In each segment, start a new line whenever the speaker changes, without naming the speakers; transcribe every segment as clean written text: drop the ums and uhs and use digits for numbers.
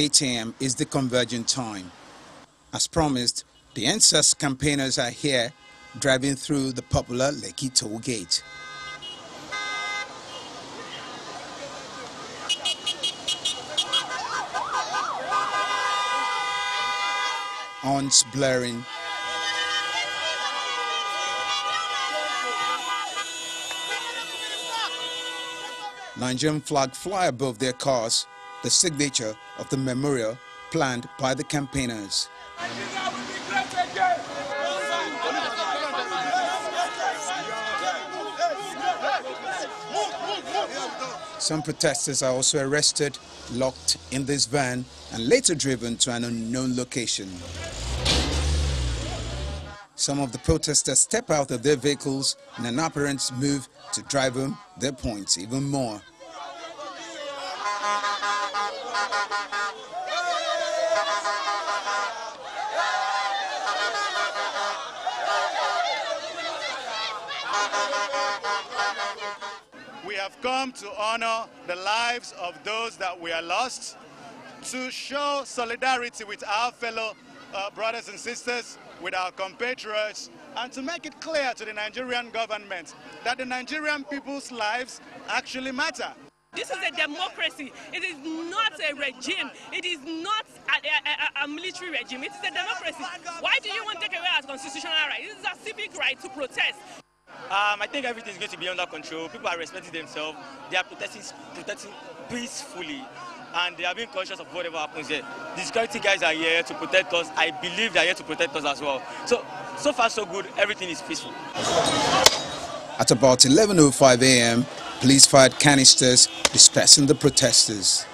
8 a.m. is the convergent time. As promised, the NSAS campaigners are here, driving through the popular Lekki toll gate. Horns blaring. Nigerian flag fly above their cars, the signature of the memorial planned by the campaigners. Some protesters are also arrested, locked in this van, and later driven to an unknown location. Some of the protesters step out of their vehicles in an apparent move to drive home their points even more.
We have come to honor the lives of those that were lost, to show solidarity with our fellow brothers and sisters, with our compatriots, and to make it clear to the Nigerian government that the Nigerian people's lives actually matter.
This is a democracy. It is not a regime. It is not a military regime. It is a democracy. Why do you want to take away our constitutional right? This is a civic right to protest.
I think everything is going to be under control. People are respecting themselves. They are protesting peacefully, and they are being cautious of whatever happens here. The security guys are here to protect us. I believe they are here to protect us as well. So far so good. Everything is peaceful.
At about 11:05 a.m., police fired canisters, dispersing the protesters.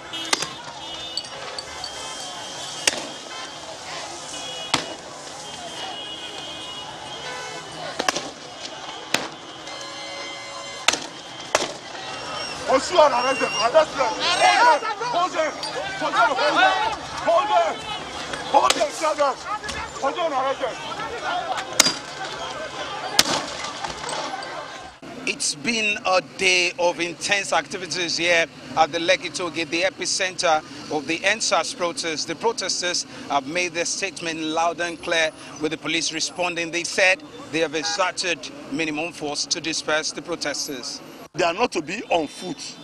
It's been a day of intense activities here at the Lekki toll gate, the epicenter of the NSAS protests. The protesters have made their statement loud and clear, with the police responding. They said they have exerted minimum force to disperse the protesters.
They are not to be on foot,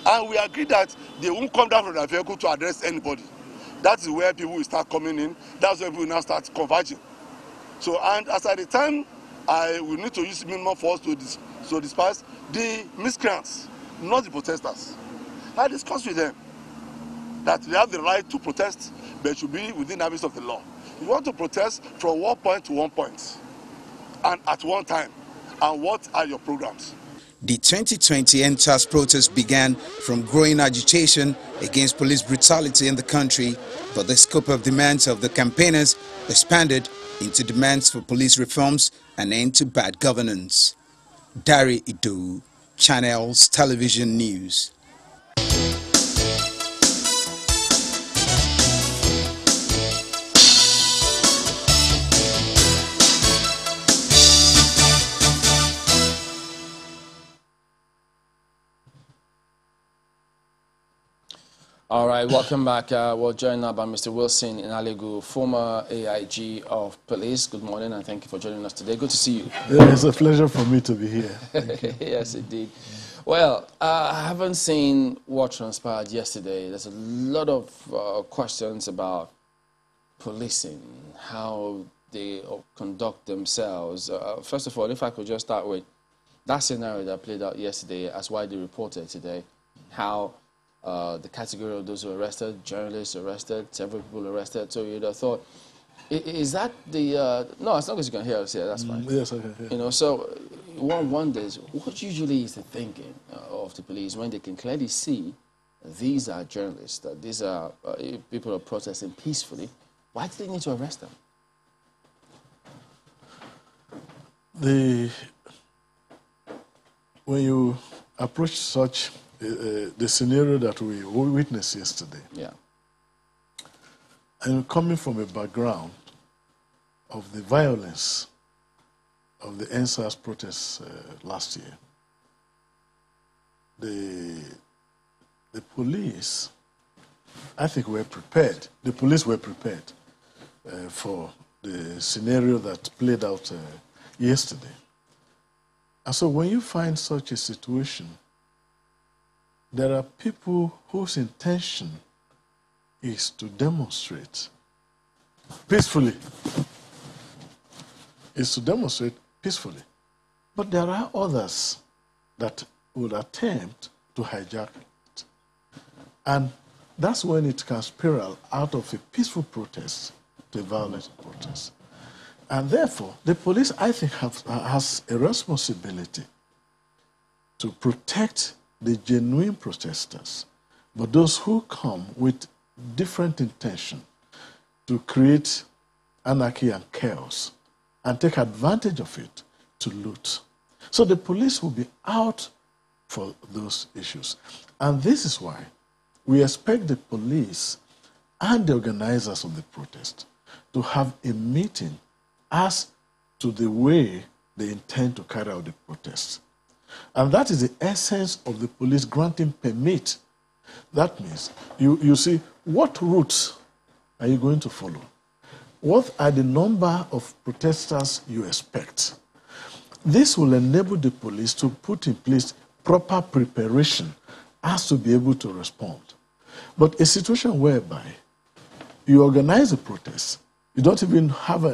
and we agree that they won't come down from their vehicle to address anybody. That is where people will start coming in. That's where people will now start converging. So, and as at the time, I will need to use minimum force to disperse the miscreants, not the protesters. I discussed with them that they have the right to protest, but it should be within the limits of the law. You want to protest from one point to one point, and at one time. And what are your programs?
The 2020 NSAS protests began from growing agitation against police brutality in the country, but the scope of demands of the campaigners expanded into demands for police reforms and end to bad governance. Dari Ido, Channels Television News.
All right, welcome back. We're joined now by Mr. Wilson Inalegu, former AIG of Police. Good morning, and thank you for joining us today. Good to see you.
Yeah, it's a pleasure for me to be here.
Yes, indeed. Well, I haven't seen what transpired yesterday. There's a lot of questions about policing, how they conduct themselves. First of all, if I could just start with that scenario that played out yesterday, as widely reported today, how the category of those who were arrested, journalists arrested, several people arrested. So you'd have thought, is that the... no, as long as you can hear us here, that's fine.
Yes, okay. Yeah.
You know, so one wonders, what usually is the thinking of the police when they can clearly see these are journalists, that these are people who are protesting peacefully? Why do they need to arrest them?
When you approach such the scenario that we witnessed yesterday,
yeah,
and coming from a background of the violence of the NSAS protests last year, the police I think we're prepared. The police were prepared for the scenario that played out yesterday. And so when you find such a situation, there are people whose intention is to demonstrate peacefully. But there are others that would attempt to hijack it. And that's when it can spiral out of a peaceful protest to a violent protest. And therefore, the police, I think, has a responsibility to protect the genuine protesters, but those who come with different intention to create anarchy and chaos and take advantage of it to loot. So the police will be out for those issues. And this is why we expect the police and the organizers of the protest to have a meeting as to the way they intend to carry out the protest. And that is the essence of the police granting permit. That means, you see, what routes are you going to follow? What are the number of protesters you expect? This will enable the police to put in place proper preparation as to be able to respond. But a situation whereby you organize a protest, you don't even have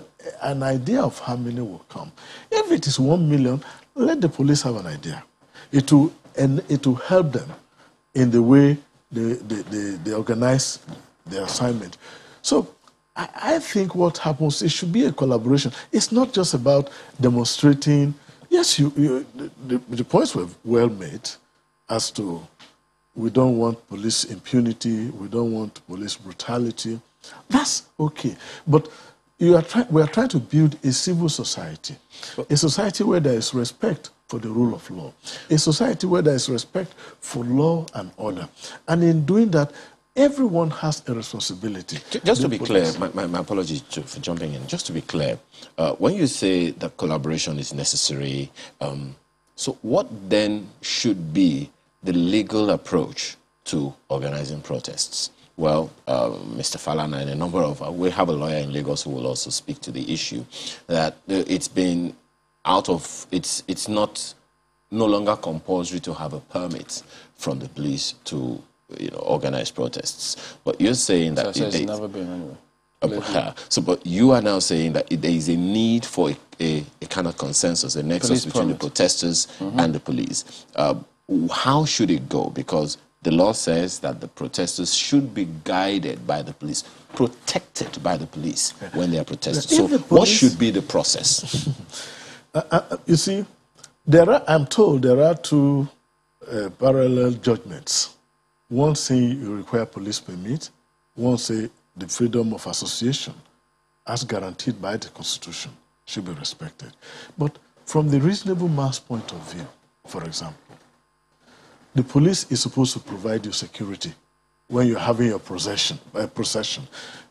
an idea of how many will come. If it is 1 million, let the police have an idea. It will help them in the way they organize their assignment. So I think what happens, it should be a collaboration. It's not just about demonstrating. Yes, the points were well made as to we don't want police impunity, we don't want police brutality. That's okay. But we are trying to build a civil society, a society where there is respect for the rule of law, a society where there is respect for law and order. And in doing that, everyone has a responsibility.
Just to be clear, my apologies for jumping in. Just to be clear, when you say that collaboration is necessary, so what then should be the legal approach to organizing protests? Well, Mr. Falana and a number of, we have a lawyer in Lagos who will also speak to the issue, that it's been out of, it's no longer compulsory to have a permit from the police to organize protests. But you're saying that
it's never been anyway.
But you are now saying that there is a need for a kind of consensus, a nexus between the protesters and the police. How should it go? Because the law says that the protesters should be guided by the police, protected by the police when they are protesting. So what should be the process?
You see, I'm told there are two parallel judgments. One saying you require police permit, one say the freedom of association, as guaranteed by the Constitution, should be respected. But from the reasonable mass point of view, for example, the police is supposed to provide you security when you're having your procession.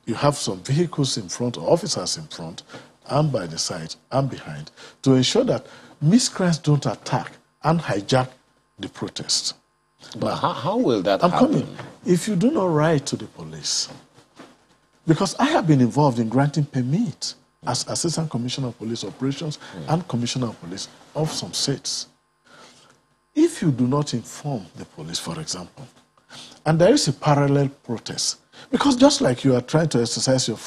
You have some vehicles in front, or officers in front, and by the side, and behind, to ensure that miscreants don't attack and hijack the protest.
But how will that happen?
Coming. If you do not write to the police, because I have been involved in granting permit as Assistant Commissioner of Police Operations and Commissioner of Police of some states. If you do not inform the police, for example, and there is a parallel protest, because just like you are trying to exercise your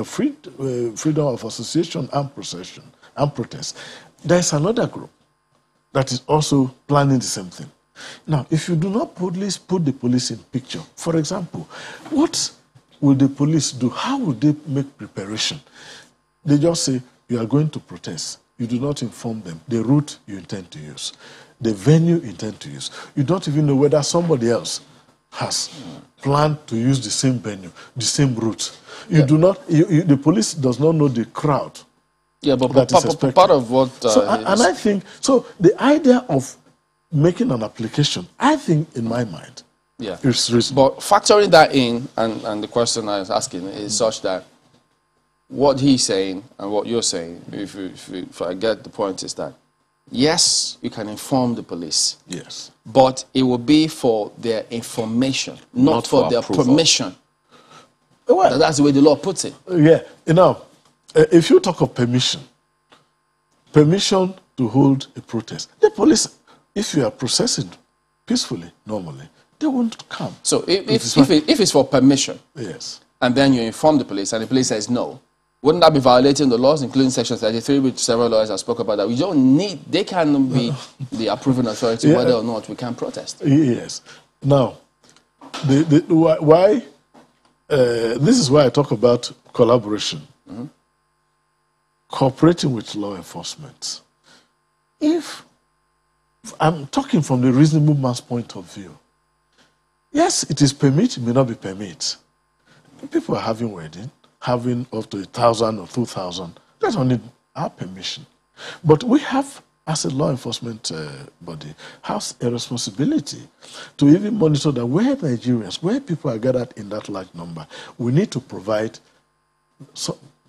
freedom of association and procession and protest, there is another group that is also planning the same thing. Now, if you do not put the police in picture, for example, what will the police do? How will they make preparation? They just say, you are going to protest. You do not inform them the route you intend to use, the venue you intend to use. You don't even know whether somebody else has planned to use the same venue, the same route. You do not. The police does not know the crowd.
Yeah, but part of what...
and I think, so the idea of making an application, I think, in my mind, is reasonable.
But factoring that in, and the question I was asking is such that what he's saying and what you're saying, if I get the point, is that yes, you can inform the police.
Yes.
But it will be for their information, not for their
approval.
permission.
Well,
That's the way the law puts it.
yeah, you know, if you talk of permission to hold a protest, the police, if you are processing peacefully, normally, they won't come.
So if it's for permission,
yes,
and then you inform the police, and the police says no, wouldn't that be violating the laws, including Section 33, which several lawyers have spoken about that? We don't need, they can be the approving authority whether or not we can protest.
Yes. Now, why? This is why I talk about collaboration, cooperating with law enforcement. If I'm talking from the reasonable man's point of view, yes, it is permit, it may not be permit. People are having wedding, having up to 1,000 or 2,000. They don't need our permission. But we have, as a law enforcement body, has a responsibility to even monitor that where Nigerians, where people are gathered in that large number, we need to provide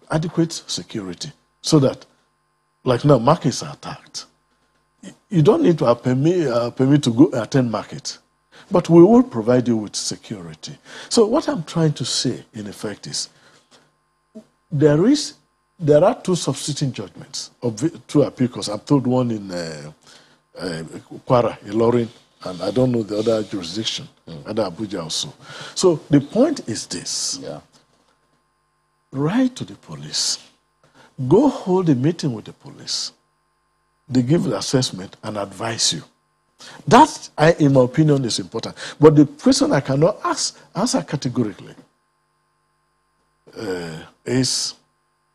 adequate security so that, like now, markets are attacked. You don't need to have permit to go attend market, but we will provide you with security. So what I'm trying to say, in effect, is there are two substituting judgments of two appeals. I'm told one in Kwara, Ilorin, and I don't know the other jurisdiction, other Abuja also. So the point is this.
Yeah.
Write to the police. Go hold a meeting with the police. They give the assessment and advise you. That, in my opinion, is important. But the question I cannot answer categorically is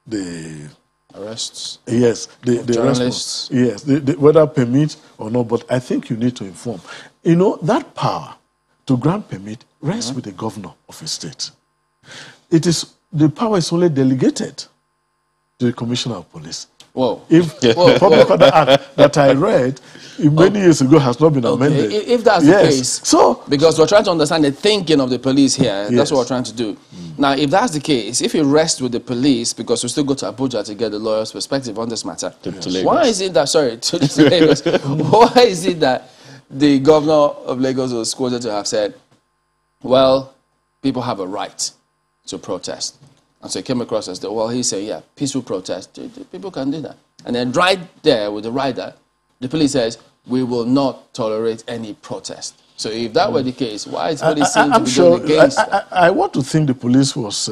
the
arrests.
Yes, the
journalists.
Yes, whether permit or not. But I think you need to inform. You know, that power to grant permit rests with the governor of a state. The power is only delegated to the commissioner of police.
Whoa.
If the Public Order Act that I read many years ago has not been amended.
If that's the case, because we're trying to understand the thinking of the police here, that's what we're trying to do. Now, if that's the case, if you rest with the police, because we still go to Abuja to get the lawyer's perspective on this matter, why is it that, to Lagos, why is it that the governor of Lagos was quoted to have said, well, people have a right to protest? And so it came across as, he said, yeah, peaceful protest, people can do that. And then right there with the rider, the police says, we will not tolerate any protest. So if that were the case, why is police saying to be doing against that?
I want to think the police was,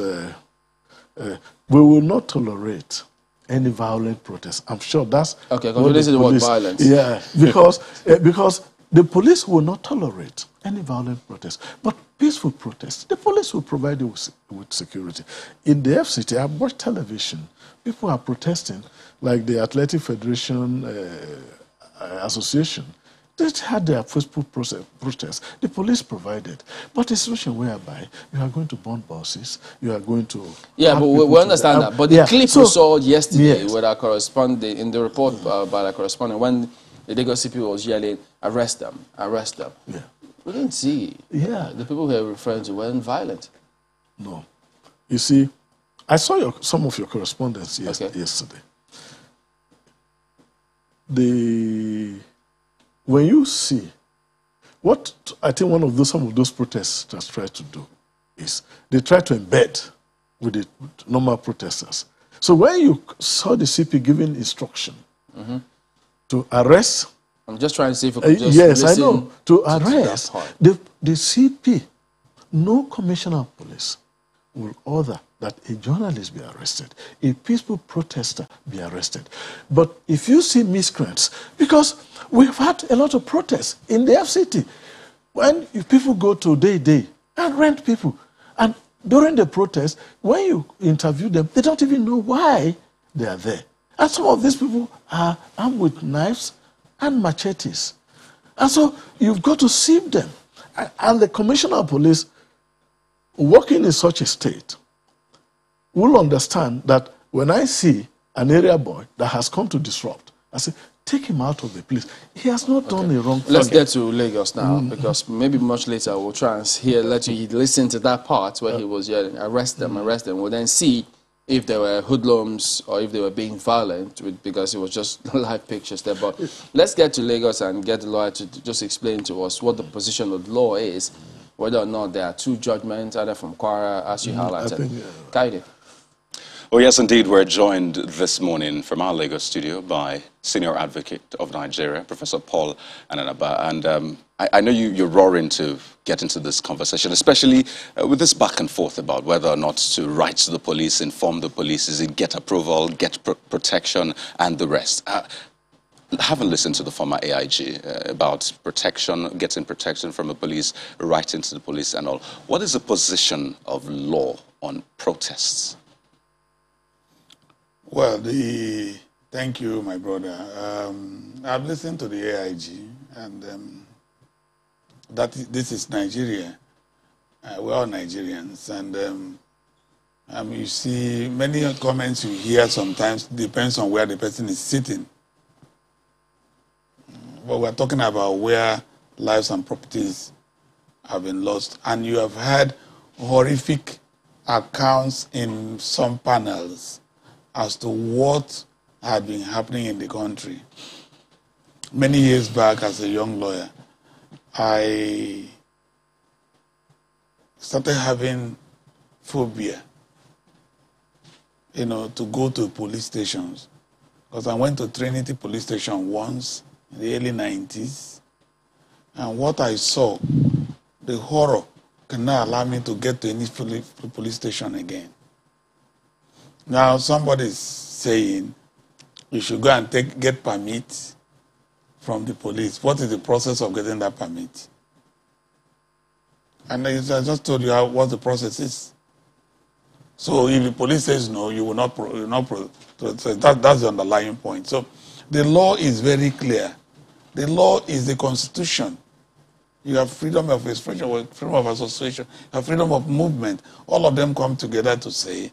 we will not tolerate any violent protest. I'm sure that's...
Okay, because this is the word violence.
Yeah, because the police will not tolerate any violent protest. But peaceful protest, the police will provide you with security. In the FCT, I've watched television. People are protesting, like the Athletic Federation Association. They had their peaceful protest. The police provided. But a situation whereby you are going to burn buses, you are going to...
Yeah, but we understand that. But the clip we saw yesterday with our correspondent, in the report by our correspondent, when the Lagos CP was yelling, arrest them, arrest them.
Yeah.
We didn't see the people who were referring to weren't violent.
No. You see, I saw some of your correspondence yesterday. When you see, what I think some of those protesters try to do is they try to embed with the normal protesters. So when you saw the CP giving instruction to arrest...
I'm just trying to see if we could just
yes, I know. To arrest the CP, no commissioner of police will order that a journalist be arrested, a peaceful protester be arrested. But if you see miscreants, because we've had a lot of protests in the FCT, when people go to day and rent people, and during the protest, when you interview them, they don't even know why they are there. And some of these people are armed with knives and machetes. And so you've got to sieve them. And the commissioner of police working in such a state will understand that when I see an area boy that has come to disrupt, I say, take him out of the place. He has not done a wrong thing.
Let's get to Lagos now, because maybe much later we'll try and let you listen to that part where he was yelling, arrest them, arrest them. We'll then see if they were hoodlums or if they were being violent, because it was just live pictures there. But let's get to Lagos and get the lawyer to just explain to us what the position of the law is, whether or not there are two judgments, either from Kwara, as you highlighted. Kaide.
Oh, yes, indeed. We're joined this morning from our Lagos studio by Senior Advocate of Nigeria, Professor Paul Ananaba. And I know you're roaring to get into this conversation, especially with this back and forth about whether or not to write to the police, inform the police, is it get approval, get protection, and the rest. I haven't listened to the former AIG about protection, getting protection from the police, writing to the police and all. What is the position of law on protests?
Well, thank you, my brother. I've listened to the AIG, and this is Nigeria. We're all Nigerians, and you see many comments you hear sometimes depends on where the person is sitting. But we're talking about where lives and properties have been lost, and you have had horrific accounts in some panels as to what had been happening in the country. Many years back, as a young lawyer, I started having phobia, to go to police stations. Because I went to Trinity Police Station once in the early 90s, and what I saw, the horror, cannot allow me to get to any police station again. Now somebody's saying you should go and get permit from the police. What is the process of getting that permit? And I just told you what the process is. So if the police says no, you will not. That's the underlying point. So the law is very clear. The law is the Constitution. You have freedom of expression, freedom of association, you have freedom of movement. All of them come together to say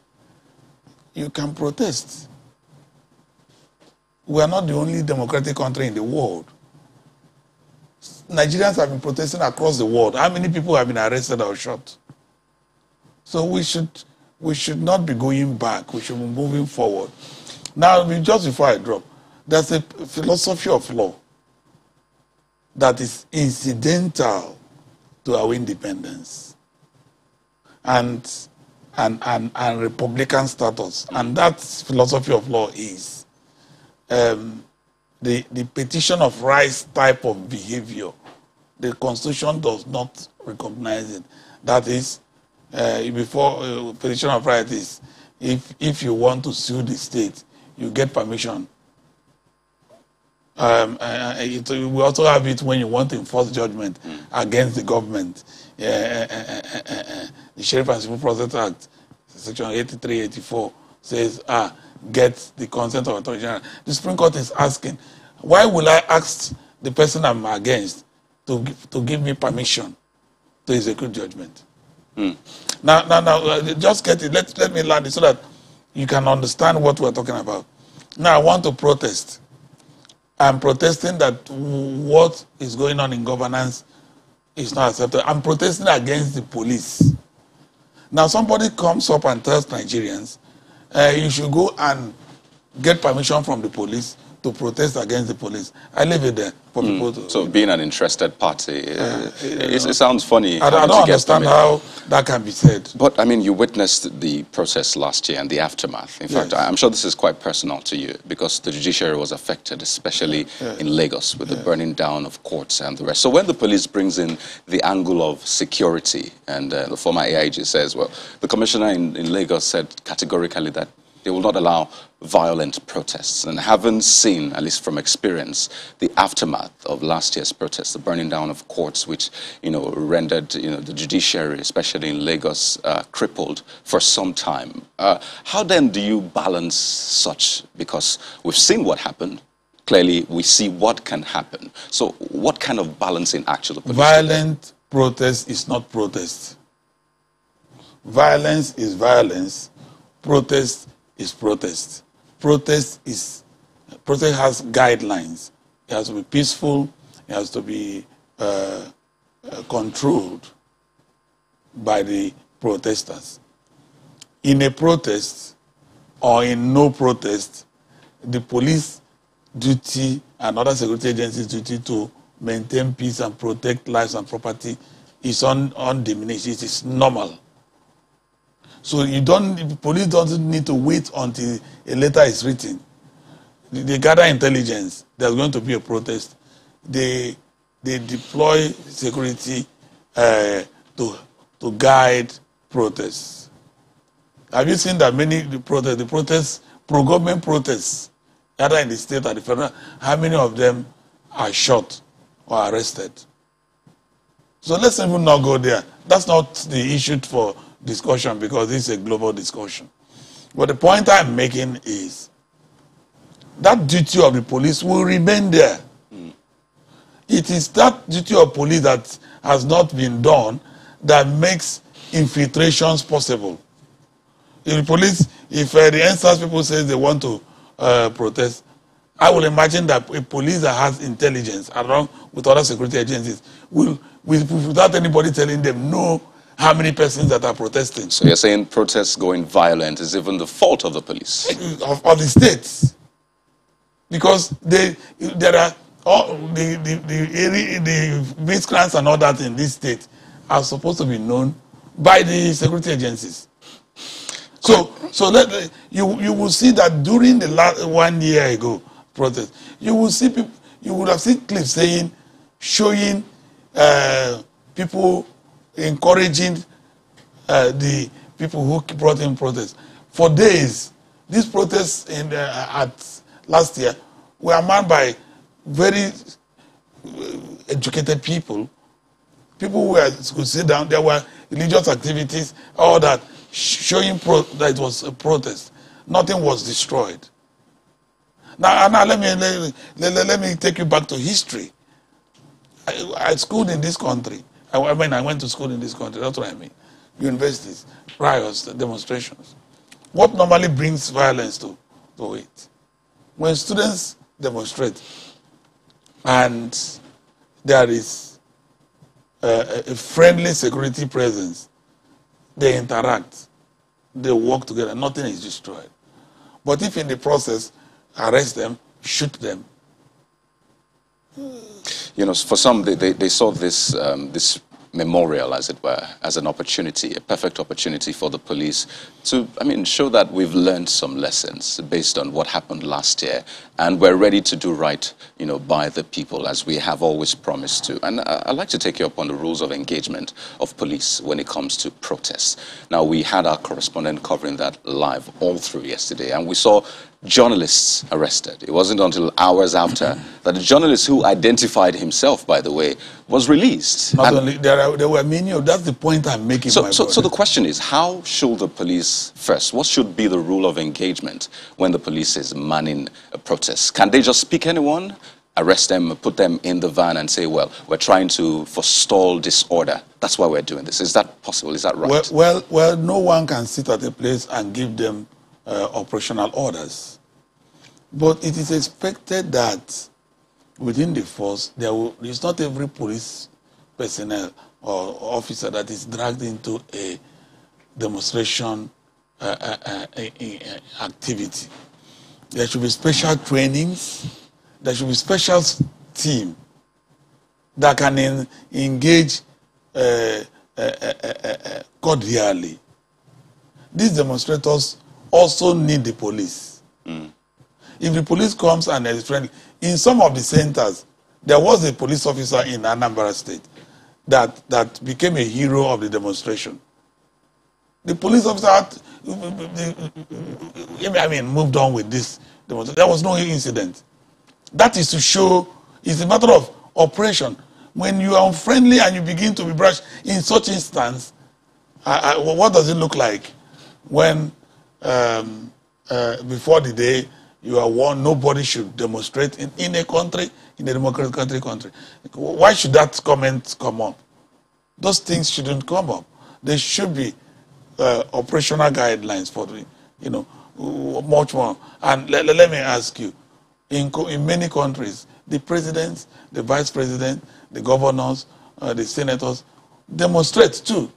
you can protest. We are not the only democratic country in the world. Nigerians have been protesting across the world. How many people have been arrested or shot? So we should not be going back. We should be moving forward. Now, just before I drop, there's a philosophy of law that is incidental to our independence and Republican status. And that philosophy of law is the petition of rights type of behavior. The Constitution does not recognize it. That is, before petition of rights is, if you want to sue the state, you get permission. We also have it when you want to enforce judgment against the government. The Sheriff and Civil Process Act, Section 83, 84, says, get the consent of Attorney General. The Supreme Court is asking, why will I ask the person I'm against to give me permission to execute judgment? Now, just get it. Let me land it so that you can understand what we're talking about. Now, I want to protest. I'm protesting that what is going on in governance is not acceptable. I'm protesting against the police. Now, somebody comes up and tells Nigerians, you should go and get permission from the police to protest against the police. I leave it there for people to...
So being an interested party, it sounds funny.
I don't understand how that can be said.
But, I mean, you witnessed the process last year and the aftermath. In fact, I'm sure this is quite personal to you because the judiciary was affected, especially in Lagos, with the burning down of courts and the rest. So when the police brings in the angle of security, and the former AIG says, well, the commissioner in Lagos said categorically that they will not allow violent protests, and haven't seen, at least from experience, the aftermath of last year's protests, the burning down of courts, which rendered the judiciary, especially in Lagos, crippled for some time. How then do you balance such? Because we've seen what happened. Clearly, we see what can happen. So, what kind of balancing act the police
Violent protest is not protest. Violence is violence. Protest is protest. Protest has guidelines. It has to be peaceful. It has to be controlled by the protesters. In a protest, or in no protest, the police duty and other security agencies' duty to maintain peace and protect lives and property is undiminished. It is normal. So the police doesn't need to wait until a letter is written. They gather intelligence. There's going to be a protest. They deploy security to guide protests. Have you seen that many the protests, pro-government protests, either in the state or the federal, how many of them are shot or arrested? So let's even not go there. That's not the issue for discussion because this is a global discussion. But the point I'm making is that duty of the police will remain there. It is that duty of police that has not been done that makes infiltrations possible. If the police, if the NSAS people say they want to protest, I will imagine that a police that has intelligence along with other security agencies will, without anybody telling them, know how many persons that are protesting.
So you're saying protests going violent is even the fault of the police?
Of the states. Because there are all the miscreants and all that in this state are supposed to be known by the security agencies. So you will see that during the last 1 year ago protest, you will see people, you would have seen clips showing people encouraging the people who brought in protests. For days, these protests at last year were manned by very educated people who could sit down. There were religious activities, all that, showing that it was a protest. Nothing was destroyed. Now let me take you back to history. I schooled in this country. I went to school in this country. That's what I mean. Universities, riots, demonstrations. What normally brings violence to it? When students demonstrate and there is a friendly security presence, they interact, they work together, nothing is destroyed. But if in the process, arrest them, shoot them.
You know, for some, they saw this, this memorial, as it were, as an opportunity, a perfect opportunity for the police to, show that we've learned some lessons based on what happened last year, and we're ready to do right, by the people, as we have always promised to. And I'd like to take you up on the rules of engagement of police when it comes to protests. Now, we had our correspondent covering that live all through yesterday, and we saw journalists arrested. It wasn't until hours after that the journalist who identified himself, by the way, was released.
Not only, there were many of, that's the point I'm making.
So the question is, how should the police, first, what should be the rule of engagement when the police is manning a protest? Can they just pick anyone, arrest them, put them in the van and say, well, we're trying to forestall disorder, that's why we're doing this? Is that possible? Is that right?
Well, no one can sit at a place and give them operational orders. But it is expected that within the force, it's not every police personnel or officer that is dragged into a demonstration activity. There should be special trainings. There should be special team that can engage cordially. These demonstrators also need the police. If the police comes and is friendly, in some of the centers, there was a police officer in Anambra State that became a hero of the demonstration. The police officer moved on with this demonstration. There was no incident. That is to show it's a matter of operation. When you are unfriendly and you begin to be brash in such instance, what does it look like when before the day you are warned nobody should demonstrate in a country, in a democratic country? Why should that comment come up? Those things shouldn't come up. There should be operational guidelines for the, much more. And let me ask you, in many countries, the presidents, the vice president, the governors, the senators demonstrate too.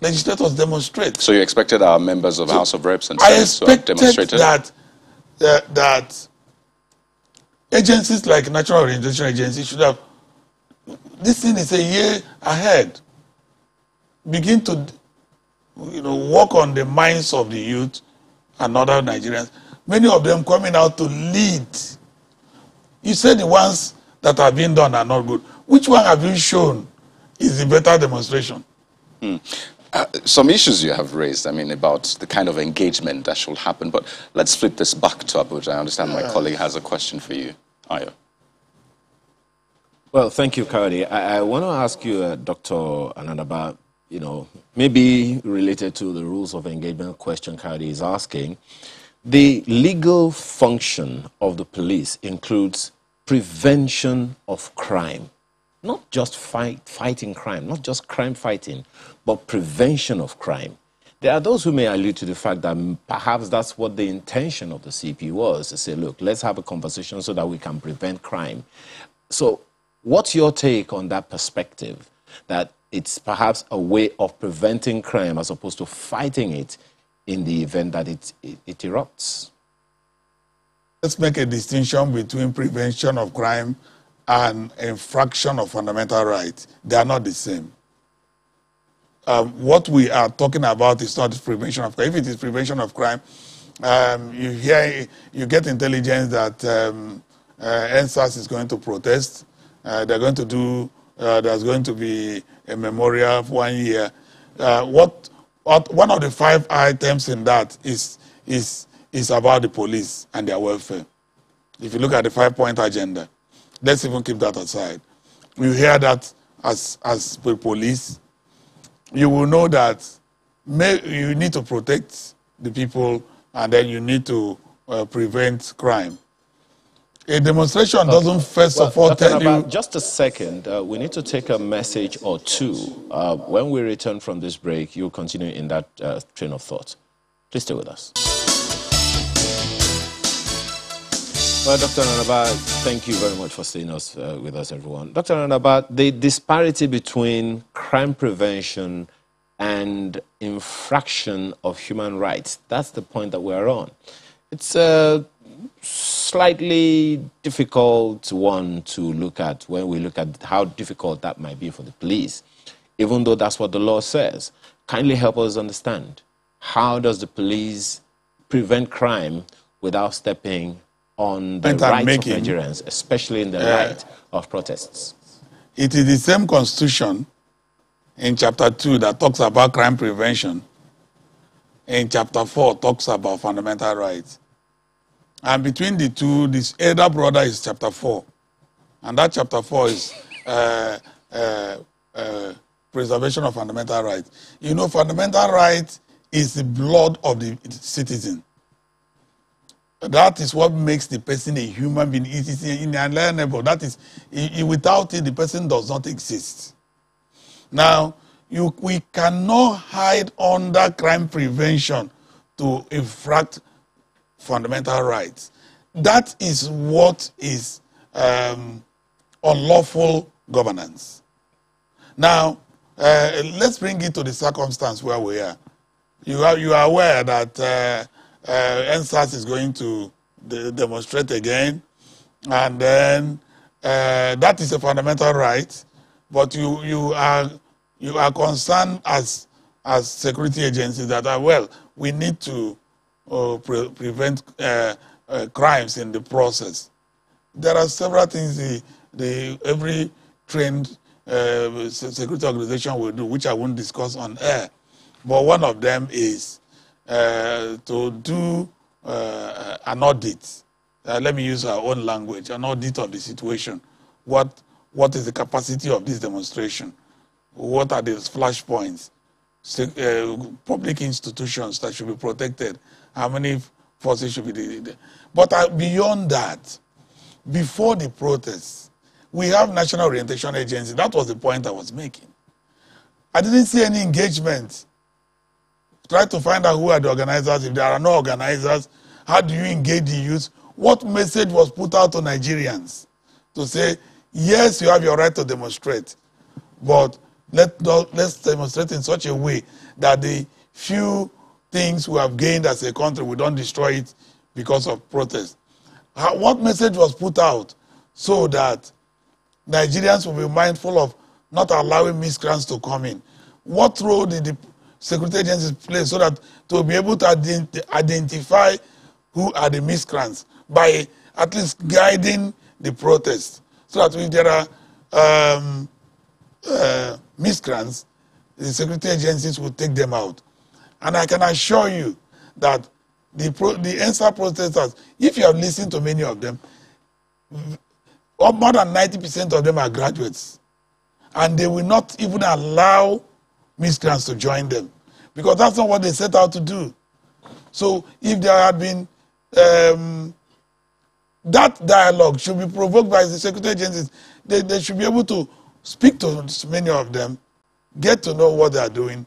legislators demonstrate.
So you expected our members of House of Reps and
I
Senate to have
expected
demonstrated?
that agencies like National Orientation Agency should have, this thing is a year ahead. Begin to work on the minds of the youth and other Nigerians. Many of them coming out to lead. You said the ones that have been done are not good. Which one have you shown is the better demonstration?
Some issues you have raised, I mean, about the kind of engagement that should happen. But let's flip this back to Abuja. I understand my colleague has a question for you. Ayo.
Well, thank you, Kayode. I want to ask you, Dr. Anandaba, maybe related to the rules of engagement question Kayode is asking. The legal function of the police includes prevention of crime. Not just fighting crime, not just crime fighting, but prevention of crime. There are those who may allude to the fact that perhaps that's what the intention of the CP was, to say, look, let's have a conversation so that we can prevent crime. So what's your take on that perspective, that it's perhaps a way of preventing crime as opposed to fighting it in the event that it erupts?
Let's make a distinction between prevention of crime and infraction of fundamental rights. They are not the same. What we are talking about is not prevention of crime. If it is prevention of crime, you get intelligence that NSAS is going to protest. They're going to do. There's going to be a memorial of 1 year. One of the 5 items in that is about the police and their welfare. If you look at the 5-point agenda, let's even keep that aside. You hear that as police, you will know that you need to protect the people and then you need to prevent crime. A demonstration doesn't first of all tell you...
Just a second. We need to take a message or two. When we return from this break, you'll continue in that train of thought. Please stay with us. Well, Dr. Anandaba, thank you very much for staying with us, everyone. Dr. Anandaba, the disparity between crime prevention and infraction of human rights, that's the point that we're on. It's a slightly difficult one to look at when we look at how difficult that might be for the police, even though that's what the law says. Kindly help us understand, how does the police prevent crime without stepping on the rights of Nigerians, especially in the light of protests?
It is the same constitution in chapter 2 that talks about crime prevention. In chapter 4 talks about fundamental rights. And between the two, this elder brother is chapter 4. And that chapter 4 is preservation of fundamental rights. You know, fundamental rights is the blood of the citizen. That is what makes the person a human being. It is inalienable. That is, without it, the person does not exist. Now, we cannot hide under crime prevention to infract fundamental rights. That is what is unlawful governance. Now, let's bring it to the circumstance where we are. You are aware that NSAS is going to demonstrate again, and then that is a fundamental right, but you are concerned as security agencies that we need to prevent crimes in the process. There are several things every trained security organization will do, which I won't discuss on air, but one of them is to do an audit. Let me use our own language, an audit of the situation. What is the capacity of this demonstration? What are the flashpoints? Public institutions that should be protected. How many forces should be there? But beyond that, before the protests, we have National Orientation Agency. That was the point I was making. I didn't see any engagement. Try to find out who are the organizers. If there are no organizers, how do you engage the youth? What message was put out to Nigerians to say, yes, you have your right to demonstrate, but let's demonstrate in such a way that the few things we have gained as a country, we don't destroy it because of protest. What message was put out so that Nigerians will be mindful of not allowing miscreants to come in? What role did the security agencies play so that to be able to identify who are the miscreants by at least guiding the protest, so that if there are miscreants, the security agencies will take them out? And I can assure you that the NSA protesters, if you have listened to many of them, more than 90% of them are graduates. And they will not even allow miscreants to join them, because that's not what they set out to do. So if there had been that dialogue should be provoked by the security agencies, they should be able to speak to many of them, get to know what they are doing,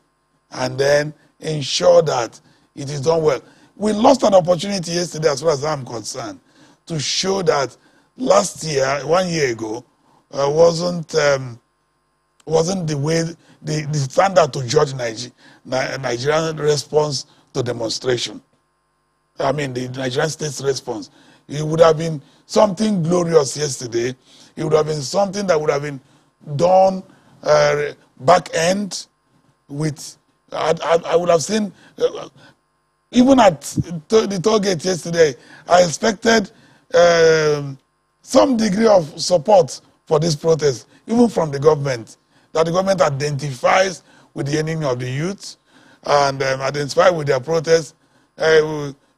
and then ensure that it is done well. We lost an opportunity yesterday, as far as I'm concerned, to show that last year, 1 year ago, wasn't the way, the standard to judge Nigerian response to demonstration. I mean, the Nigerian state's response. It would have been something glorious yesterday. It would have been something that would have been done back end with, I would have seen, even at the toll gate yesterday, I expected some degree of support for this protest, even from the government, that the government identifies with the enemy of the youth and identify with their protests. I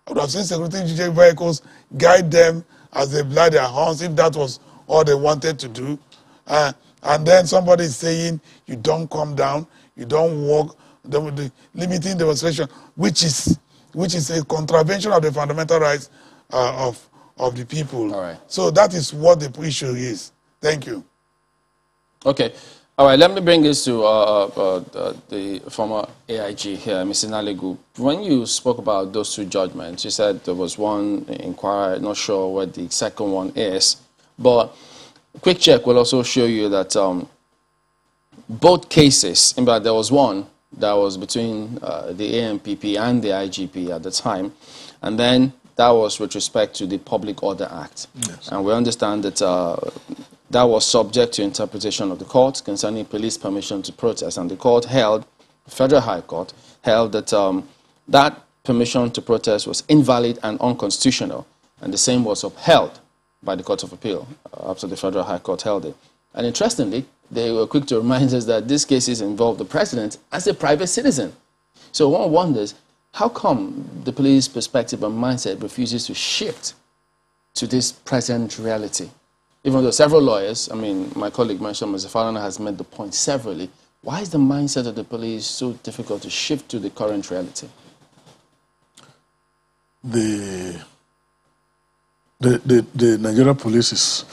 would have seen security vehicles guide them as they blow their horns, if that was all they wanted to do. And then somebody is saying, you don't come down, you don't walk, the limiting demonstration, which is a contravention of the fundamental rights of the people.
All right.
So that is what the issue is. Thank you.
Okay. All right, let me bring this to the former AIG here, Mr. Nalegu. When you spoke about those two judgments, you said there was one inquiry, not sure what the second one is, but a quick check will also show you that both cases, in fact, there was one that was between the AMPP and the IGP at the time, and then that was with respect to the Public Order Act.
Yes.
And we understand that that was subject to interpretation of the court concerning police permission to protest. And the court held, the Federal High Court, held that that permission to protest was invalid and unconstitutional. And the same was upheld by the Court of Appeal after the Federal High Court held it. And interestingly, they were quick to remind us that these cases involve the president as a private citizen. So one wonders, how come the police perspective and mindset refuses to shift to this present reality? Even though several lawyers, I mean, my colleague mentioned, Mr. Falana has made the point severally, why is the mindset of the police so difficult to shift to the current reality?
The Nigerian police is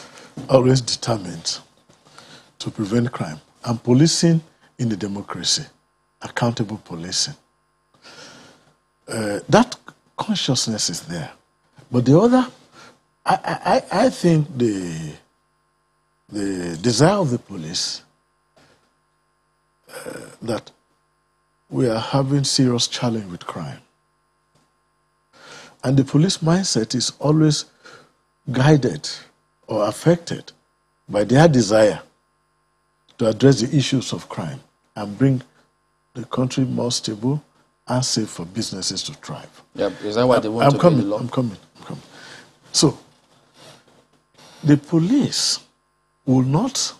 always determined to prevent crime. And policing in the democracy, accountable policing. That consciousness is there. But the other, I think the desire of the police that we are having serious challenge with crime. And the police mindset is always guided or affected by their desire to address the issues of crime and bring the country more stable and safe for businesses to thrive.
Yeah, is that why they want to be the law?
I'm coming. So, the police will not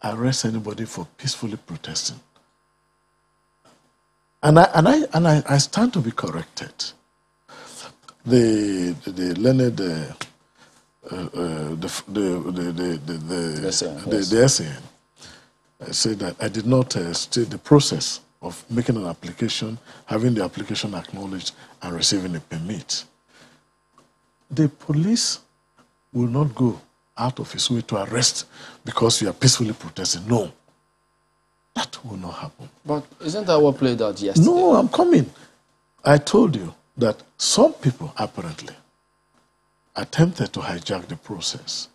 arrest anybody for peacefully protesting. And I stand to be corrected. The learned the SAN said that I did not state the process of making an application, having the application acknowledged, and receiving a permit. The police will not go out of its way to arrest because you are peacefully protesting. No. That will not happen.
But isn't that what played out yesterday?
No, I'm coming. I told you that some people apparently attempted to hijack the process,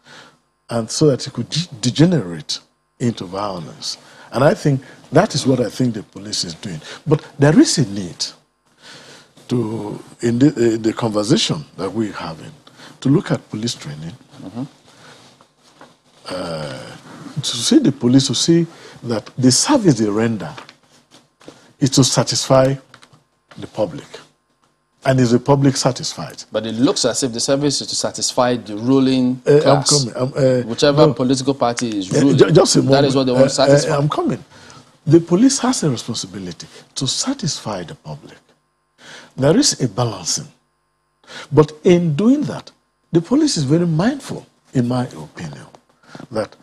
and so that it could degenerate into violence. And I think that is what I think the police is doing. But there is a need to, in the conversation that we're having, to look at police training, to see the police, to see that the service they render is to satisfy the public. And is the public satisfied?
But it looks as if the service is to satisfy the ruling class. Whichever political party is ruling,
just a moment.
That is what they want to satisfy.
I'm coming. The police has a responsibility to satisfy the public. There is a balancing. But in doing that, the police is very mindful, in my opinion, that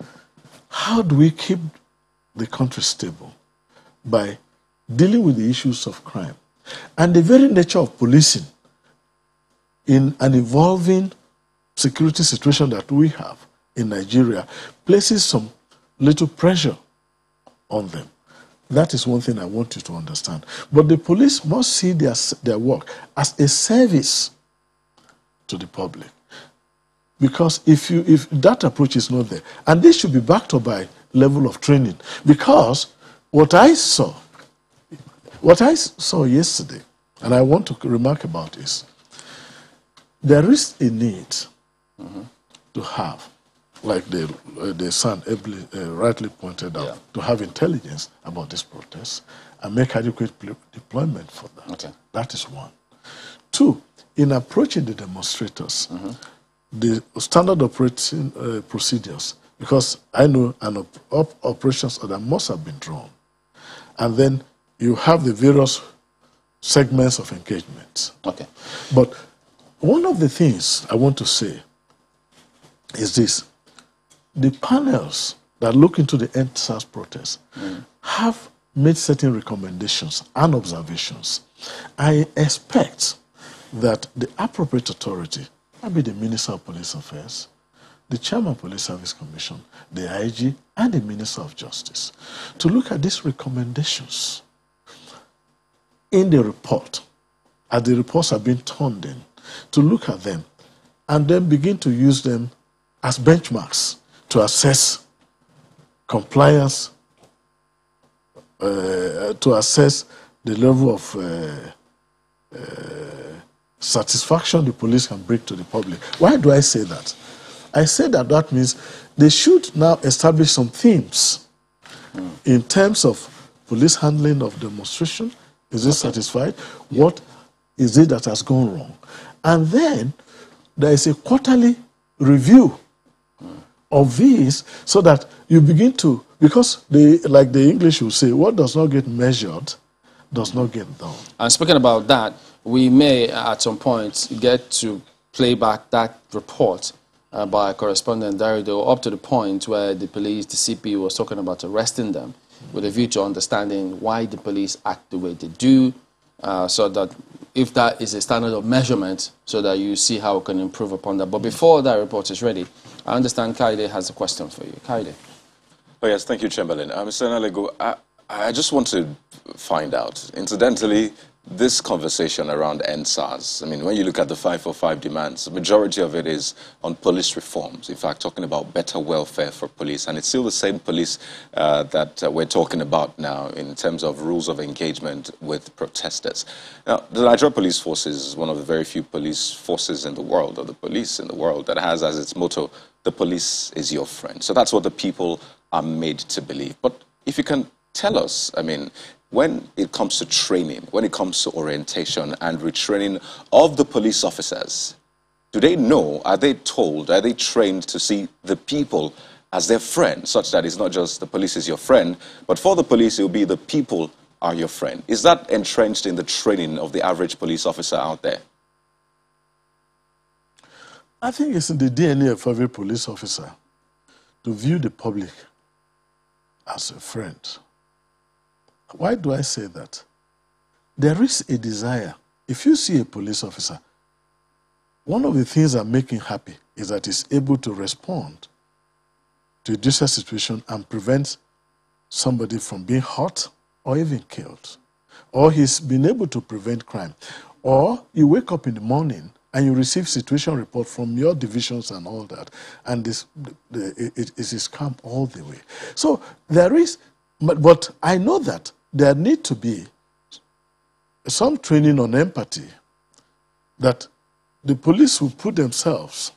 how do we keep the country stable by dealing with the issues of crime. And the very nature of policing in an evolving security situation that we have in Nigeria places some little pressure on them. That is one thing I want you to understand. But the police must see their work as a service to the public. Because if that approach is not there, and this should be backed up by level of training. Because what I saw yesterday, and I want to remark about is, there is a need to have, like the son rightly pointed out, to have intelligence about this protest and make adequate deployment for that. Okay. That is one. Two, in approaching the demonstrators, the standard operating procedures, because I know operations that must have been drawn. And then you have the various segments of engagement. Okay. But one of the things I want to say is this. The panels that look into the EndSARS protest have made certain recommendations and observations. I expect that the appropriate authority, maybe the Minister of Police Affairs, the Chairman of Police Service Commission, the IG, and the Minister of Justice, to look at these recommendations in the report, as the reports have been turned in, to look at them and then begin to use them as benchmarks to assess compliance, to assess the level of satisfaction the police can bring to the public. Why do I say that? I say that means they should now establish some themes in terms of police handling of demonstration. Is it satisfied? Yeah. What is it that has gone wrong? And then there is a quarterly review of these so that you begin to, because like the English will say, what does not get measured does not get done.
And speaking about that, we may at some point get to play back that report by correspondent Darido up to the point where the police, the CP was talking about arresting them with a view to understanding why the police act the way they do, so that if that is a standard of measurement, so that you see how we can improve upon that. But before that report is ready, I understand Kaide has a question for you. Kaide.
Oh, yes, thank you, Chamberlain. Mr. Nalego, I just want to find out, incidentally, this conversation around EndSARS, I mean, when you look at the 545 demands, the majority of it is on police reforms. In fact, talking about better welfare for police. And it's still the same police that we're talking about now in terms of rules of engagement with protesters. Now, the Nigerian Police Force is one of the very few police forces in the world, or the police in the world, that has as its motto, the police is your friend. So that's what the people are made to believe. But if you can tell us, I mean, when it comes to training, when it comes to orientation and retraining of the police officers, do they know, are they told, are they trained to see the people as their friend, such that it's not just the police is your friend, but for the police it will be the people are your friend? Is that entrenched in the training of the average police officer out there?
I think it's in the DNA of every police officer to view the public as a friend. Why do I say that? There is a desire. If you see a police officer, one of the things that make him happy is that he's able to respond to a distress situation and prevent somebody from being hurt or even killed. Or he's been able to prevent crime. Or you wake up in the morning and you receive situation report from your divisions and all that, and it is calm all the way. So there is But I know that there need to be some training on empathy, that the police will put themselves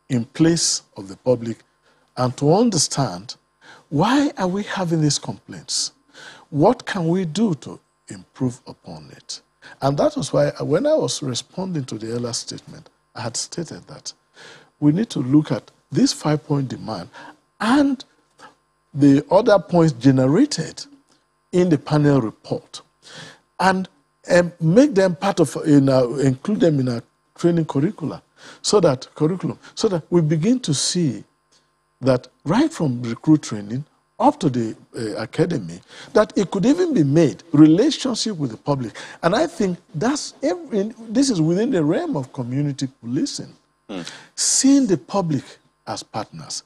in place of the public and to understand, why are we having these complaints? What can we do to improve upon it? And that was why when I was responding to the earlier statement, I had stated that we need to look at this 5-point demand and the other points generated in the panel report, and make them part of, include them in our training curriculum, so that we begin to see that right from recruit training up to the academy, that it could even be made relationship with the public. And I think this is within the realm of community policing. Seeing the public as partners,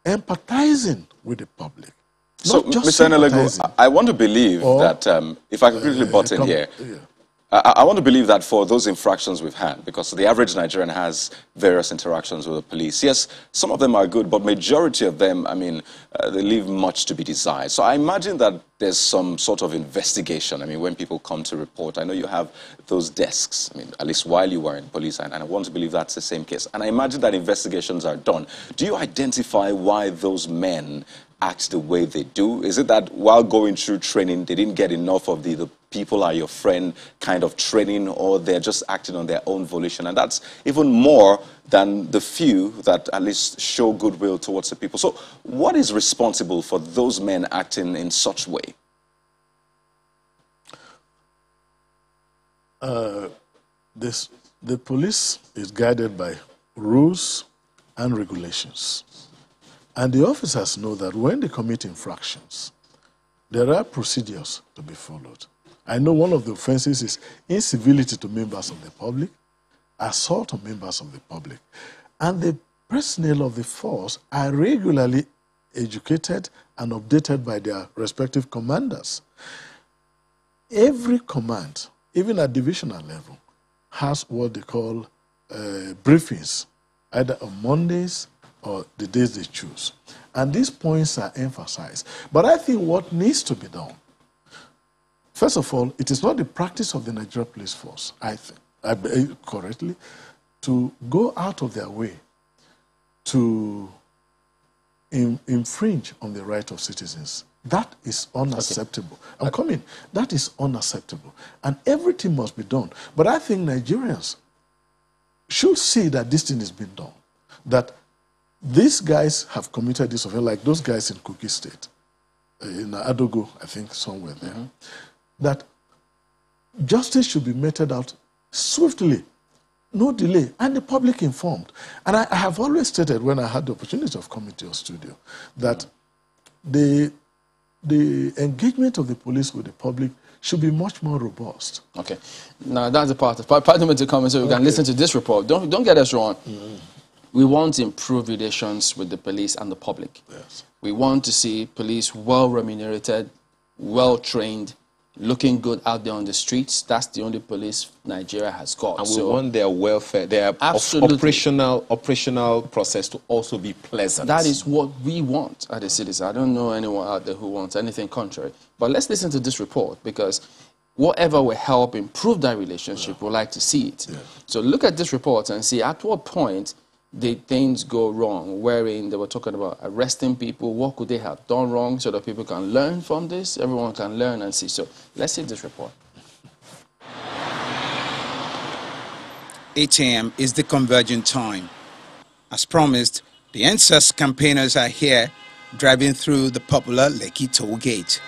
empathizing with the public.
So, Mr. Enelego, I want to believe that, if I could quickly butt in here, I want to believe that for those infractions we've had, because the average Nigerian has various interactions with the police. Yes, some of them are good, but majority of them, I mean, they leave much to be desired. So I imagine that there's some sort of investigation. I mean, when people come to report, I know you have those desks, I mean, at least while you were in police, and I want to believe that's the same case. And I imagine that investigations are done. Do you identify why those men act the way they do? Is it that while going through training, they didn't get enough of the people are your friend kind of training, or they're just acting on their own volition? And that's even more than the few that at least show goodwill towards the people. So what is responsible for those men acting in such way?
The police is guided by rules and regulations. And the officers know that when they commit infractions, there are procedures to be followed. I know one of the offenses is incivility to members of the public, assault on members of the public. And the personnel of the force are regularly educated and updated by their respective commanders. Every command, even at divisional level, has what they call briefings, either on Mondays or the days they choose. And these points are emphasized. But I think what needs to be done, first of all, it is not the practice of the Nigeria Police Force, I think, correctly, to go out of their way to infringe on the right of citizens. That is unacceptable. Okay. I'm coming. That is unacceptable. And everything must be done. But I think Nigerians should see that this thing is being done. That these guys have committed this offense, like those guys in Kogi State, in Adogo, I think, somewhere there, that justice should be meted out swiftly, no delay, and the public informed. And I have always stated, when I had the opportunity of coming to your studio, that the engagement of the police with the public should be much more robust. Okay.
Now, that's the part of me to come so we can listen to this report. Don't get us wrong. We want to improve relations with the police and the public.
Yes.
We want to see police well remunerated, well trained, looking good out there on the streets. That's the only police Nigeria has got.
And we want their welfare, their operational process to also be pleasant.
That is what we want as a citizen. I don't know anyone out there who wants anything contrary. But let's listen to this report, because whatever will help improve that relationship, we'd like to see it. Yeah. So look at this report and see at what point did things go wrong, wherein they were talking about arresting people. What could they have done wrong so that people can learn from this? Everyone can learn and see. So let's see this report.
8 a.m. is the convergent time. As promised, the NSAS campaigners are here, driving through the popular Lekki toll gate.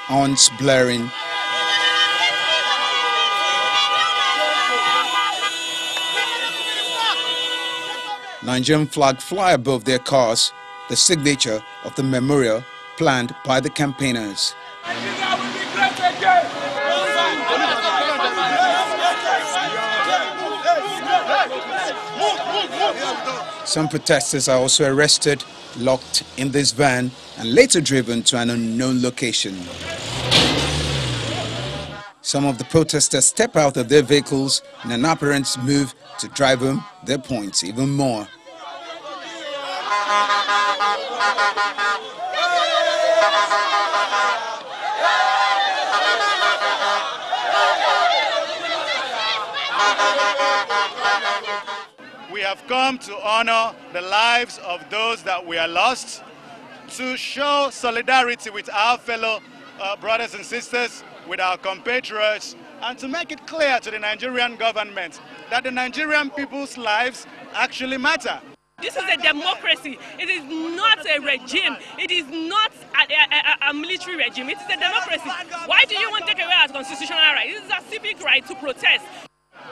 Horns blaring. Nigerian flag fly above their cars, the signature of the memorial planned by the campaigners. Some protesters are also arrested, locked in this van, and later driven to an unknown location. Some of the protesters step out of their vehicles in an apparent move to drive home their points even more.
We have come to honor the lives of those that were lost, to show solidarity with our fellow brothers and sisters, with our compatriots, and to make it clear to the Nigerian government that the Nigerian people's lives actually matter.
This is a democracy. It is not a regime. It is not a military regime. It is a democracy. Why do you want to take away our constitutional right? This is a civic right to protest.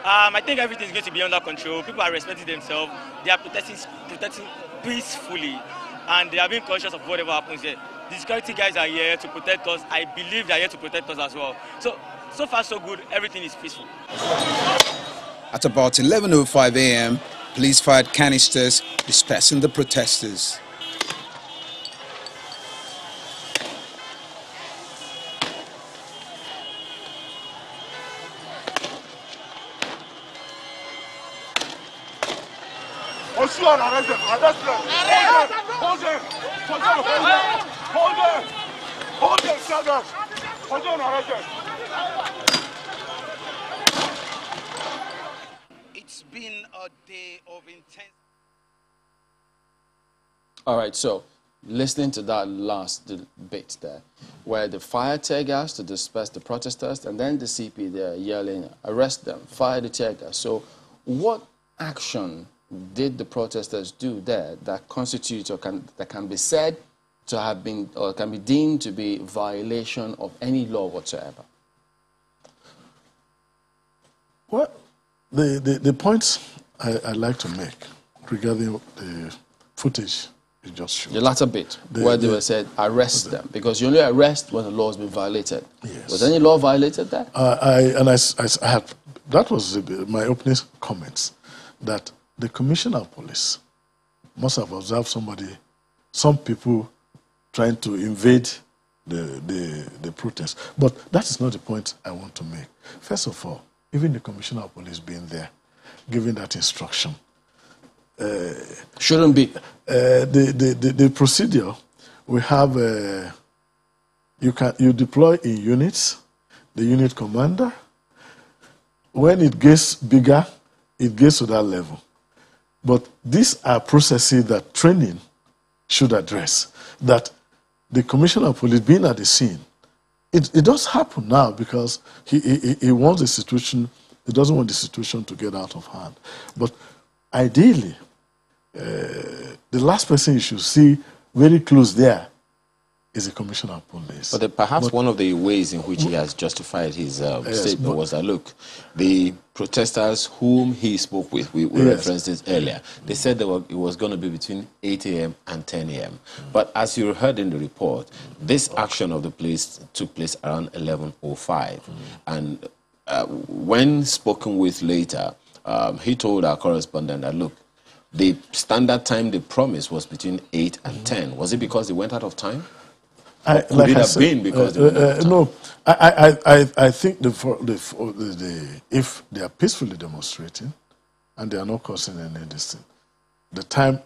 I think everything is going to be under control. People are respecting themselves. They are protesting peacefully, and they are being conscious of whatever happens here. The security guys are here to protect us. I believe they are here to protect us as well. So far so good. Everything is peaceful.
At about 11:05 a.m., police fired canisters, dispersing the protesters.
It's been a day of intense.
All right, so listening to that last bit there, where they fired tear gas to disperse the protesters, and then the CP there yelling, arrest them, fire the tear gas. So what action did the protesters do there that constitutes or that can be said to have been or can be deemed to be violation of any law whatsoever?
Well, the points I'd like to make regarding the footage you just showed.
The latter bit, where they were said, arrest them, because you only arrest when the law has been violated.
Yes.
Was any law violated there?
That was my opening comments, that the Commissioner of Police must have observed some people trying to invade the protest. But that is not the point I want to make. First of all, even the Commissioner of Police being there, giving that instruction,
shouldn't be.
The procedure, we have, you deploy in units, the unit commander. When it gets bigger, it gets to that level. But these are processes that training should address, that the Commissioner of Police being at the scene, it does happen now because he wants the situation, he doesn't want the situation to get out of hand. But ideally, the last person you should see very close there is the Commissioner of Police.
But perhaps one of the ways in which he has justified his statement was that, look, the protesters whom he spoke with, we referenced this earlier, they said that it was going to be between 8 a.m. and 10 a.m. But as you heard in the report, this action of the police took place around 11:05. And when spoken with later, he told our correspondent that, look, the standard time they promised was between 8 and 10. Was it because they went out of time? Could it have been because they went out of time?
No, I think if they are peacefully demonstrating and they are not causing any distance, the time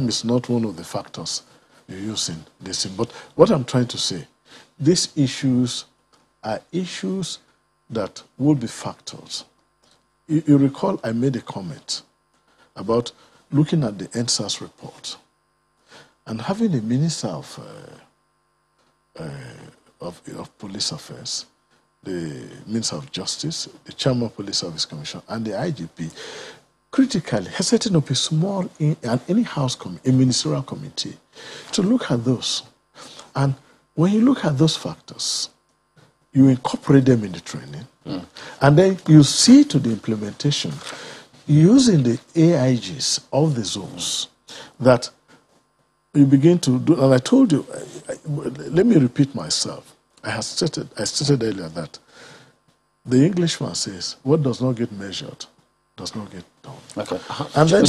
is not one of the factors you use in this thing. But what I'm trying to say, these issues are issues that will be factors. You recall I made a comment about looking at the NSAS report and having a minister of Police Affairs, the Minister of Justice, the Chairman of Police Service Commission, and the IGP critically has setting up a small in-house a ministerial committee to look at those. And when you look at those factors, you incorporate them in the training, and then you see to the implementation using the AIGs of the zones that you begin to do. And I told you, let me repeat myself. I stated earlier that the Englishman says, what does not get measured does not get done.
Okay.
And then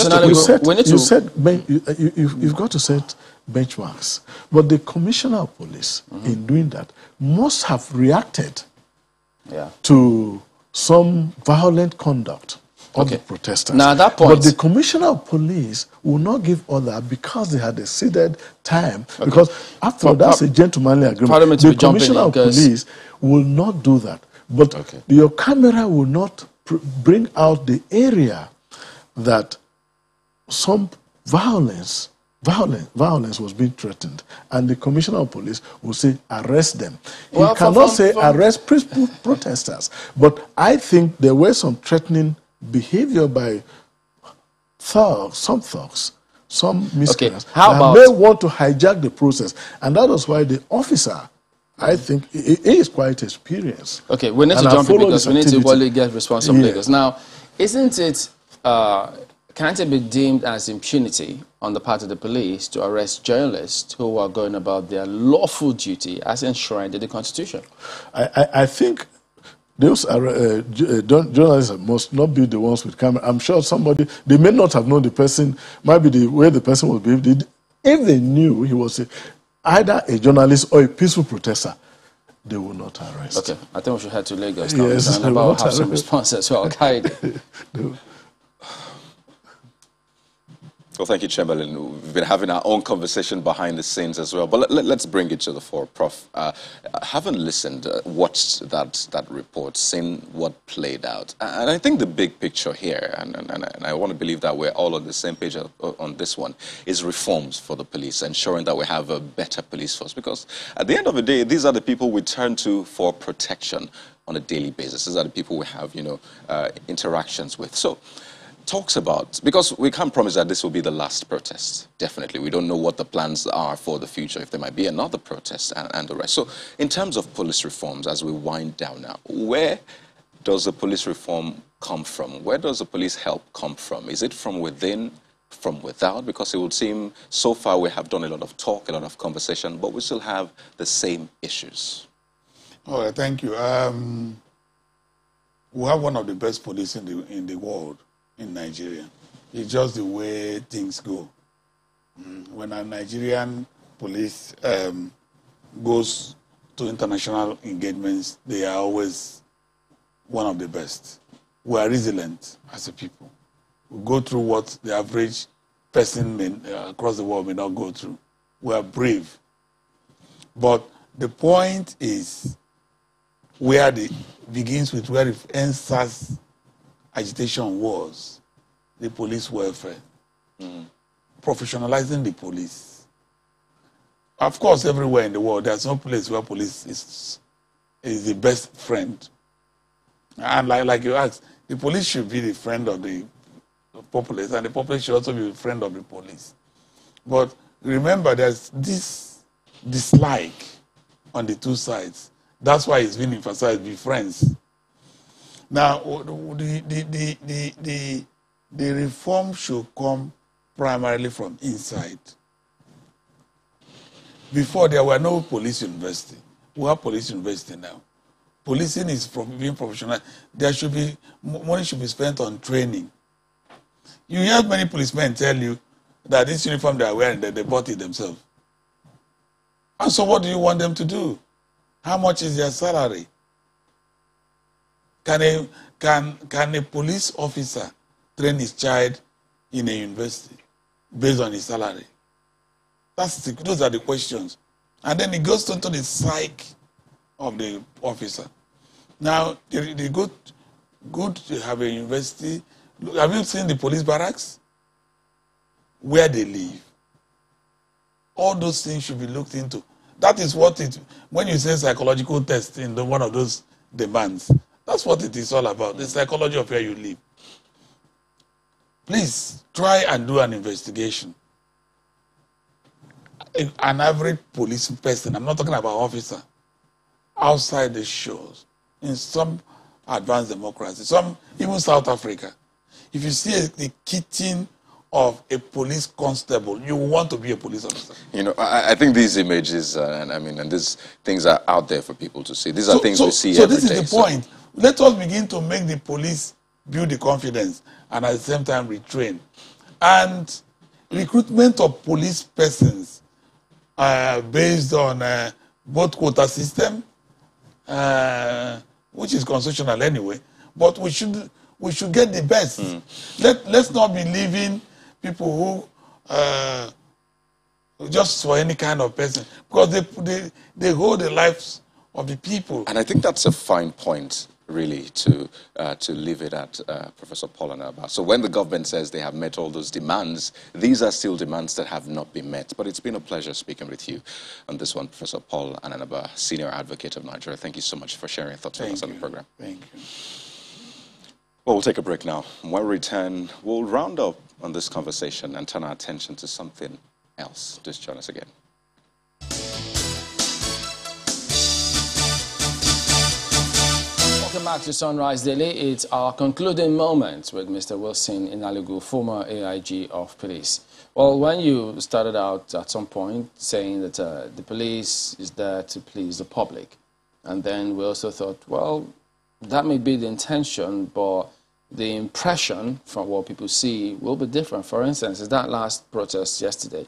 you've got to set benchmarks. But the Commissioner of Police, in doing that, must have reacted to some violent conduct of the protesters.
Now, at that point,
but the commissioner of police will not give order because they had exceeded time. Because after all, that's a gentlemanly agreement. The commissioner of police will not do that. But your camera will not bring out the area that some violence was being threatened, and the commissioner of police will say arrest them. He cannot say arrest peaceful protesters, but I think there were some threatening behavior by some thugs, some miscreants that may want to hijack the process, and that was why the officer, I think, he is quite experienced.
Okay, we need to jump in because we need to really get response from Lagos. Now, isn't it, can't it be deemed as impunity on the part of the police to arrest journalists who are going about their lawful duty as enshrined in the Constitution?
I think those journalists must not be the ones with camera. I'm sure somebody, they may not have known the person, might be the way the person was behaved. If they knew he was either a journalist or a peaceful protester, they will not arrest.
Okay, I think we should head to Lagos now.
Yes,
and we'll have some response as well.
Well, thank you, Chamberlain. We've been having our own conversation behind the scenes as well, but let's bring it to the fore. Prof, haven't listened, watched that report, seen what played out. And I think the big picture here, and I want to believe that we're all on the same page on this one, is reforms for the police, ensuring that we have a better police force. Because at the end of the day, these are the people we turn to for protection on a daily basis. These are the people we have, interactions with. So, talks about, because we can't promise that this will be the last protest, definitely. We don't know what the plans are for the future, if there might be another protest and the rest. So in terms of police reforms, as we wind down now, where does the police reform come from? Where does the police help come from? Is it from within, from without? Because it would seem so far we have done a lot of talk, a lot of conversation, but we still have the same issues.
All right, thank you. We have one of the best police in the world. In Nigeria. It's just the way things go. When a Nigerian police goes to international engagements, they are always one of the best. We are resilient as a people. We go through what the average person across the world may not go through. We are brave. But the point is where it begins with where it ends as agitation was the police welfare, professionalizing the police. Of course, everywhere in the world, there's no place where police is the best friend. And like you asked, the police should be the friend of the populace, and the populace should also be the friend of the police. But remember, there's this dislike on the two sides. That's why it's been emphasized, be friends. Now, the reform should come primarily from inside. Before, there were no police university. We have police university now. Policing is being professional. There should be, money should be spent on training. You hear many policemen tell you that this uniform they are wearing, that they bought it themselves. And so what do you want them to do? How much is their salary? Can a police officer train his child in a university based on his salary? Those are the questions. And then it goes into the psyche of the officer. Now, they good to have a university. Have you seen the police barracks? Where they live. All those things should be looked into. That is what when you say psychological test in one of those demands, that's what it is all about, the psychology of where you live. Please, try and do an investigation. An average police person, I'm not talking about officer, outside the shores, in some advanced democracies, even South Africa, if you see the kitchen of a police constable, you want to be a police officer.
I think these images, and these things are out there for people to see. These are things we see every day.
So this is the point. Let us begin to make the police build the confidence and at the same time retrain. And recruitment of police persons based on both quota system, which is constitutional anyway. But we should get the best. Let's not be leaving people who just for any kind of person, because they hold the lives of the people.
And I think that's a fine point, really, to leave it at, Professor Paul Anaba. So when the government says they have met all those demands, these are still demands that have not been met. But it's been a pleasure speaking with you on this one, Professor Paul Anaba, Senior Advocate of Nigeria. Thank you so much for sharing your thoughts with us on the program.
Thank you.
Well, we'll take a break now. When we return, we'll round up on this conversation and turn our attention to something else. Just join us again.
Welcome back to Sunrise Daily. It's our concluding moment with Mr. Wilson Inalugu, former AIG of police. Well, when you started out at some point saying that the police is there to please the public, and then we also thought, well, that may be the intention, but the impression from what people see will be different. For instance, is that last protest yesterday,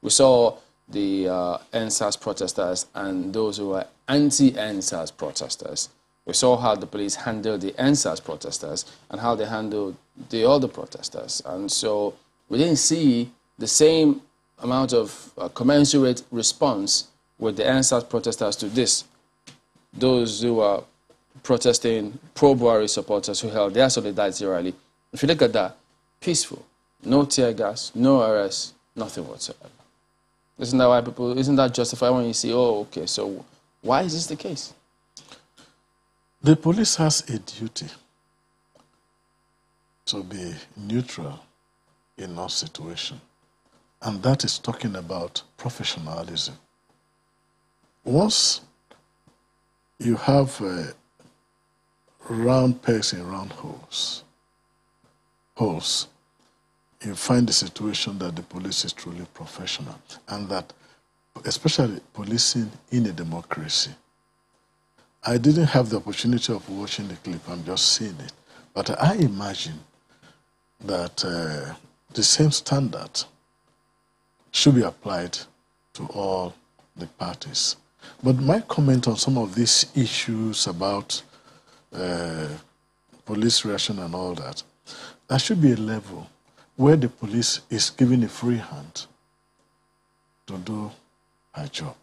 we saw the NSAS protesters and those who were anti-NSAS protesters. We saw how the police handled the NSAS protesters and how they handled the other protesters. And so we didn't see the same amount of commensurate response with the NSAS protesters to this. Those who were protesting pro-Buhari supporters who held their solidarity rally. If you look at that, peaceful, no tear gas, no arrests, nothing whatsoever. Isn't that why people, isn't that justified when you see, oh, okay, so why is this the case?
The police has a duty to be neutral in our situation, and that is talking about professionalism. Once you have round pegs in round holes, you find the situation that the police is truly professional, and that, especially policing in a democracy. I didn't have the opportunity of watching the clip, I'm just seeing it. But I imagine that the same standard should be applied to all the parties. But my comment on some of these issues about police reaction and all that, there should be a level where the police is given a free hand to do her job.